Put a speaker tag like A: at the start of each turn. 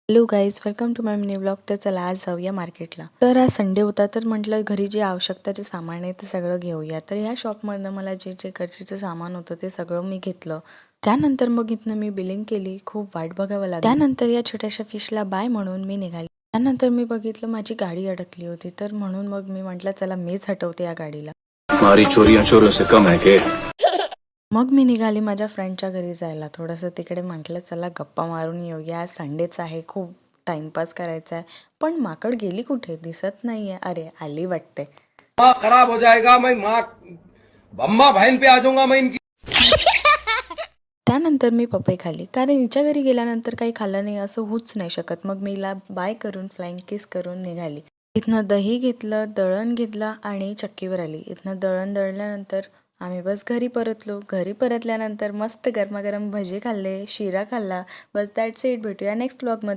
A: Hello guys, welcome to my mini blog. तर चला आज जाऊया मार्केटला. तर आज संडे होता तर म्हटलं घरी जे आवश्यकताचे सामान आहे ते सगळं घेऊया. तर ह्या शॉपमधनं मला जे जे गरजेचं सामान होतं ते सगळं मी घेतलं. त्यानंतर मग इथनं मी बिलिंग केली. खूप वाट बघावं लागली. त्यानंतर या छोट्याशा फिशला बाय म्हणून मी निघाली. त्यानंतर मी बघितलं माझी गाडी अडकली होती, तर म्हणून मग मी म्हटलं चला मीच हटवते या गाडीला.
B: हमारी चोरियां चोरों से कम है के?
A: मग मी निघाली माझ्या फ्रेंडच्या घरी जायला. थोडंसं तिकडे म्हटलं चला गप्पा मारून येऊया, आज संडेच आहे, खूप टाइमपास करायचा आहे. पण माकड गेली कुठे, दिसत नाहीये. अरे आली वाटते.
C: माँ खराब हो जाएगा, मैं माँ बम्मा बहन पे आ जाऊंगा मैं इनकी.
A: त्यानंतर मी पपई खाल्ली, कारण हिच्या घरी गेल्यानंतर काही खाल्लं नाही असं होऊच नाही शकत. मग मी हिला बाय करून फ्लाइंग किस करून निघाली. इथनं दही घेतलं, दळण घेतलं आणि चक्कीवर आली. इथनं दळण दळल्यानंतर आम्ही बस घरी परतलो. घरी परतल्यानंतर मस्त गरमागरम भजी खाल्ले, शिरा खाल्ला. बस दॅट्स इट. भेटूया नेक्स्ट ब्लॉगमध्ये.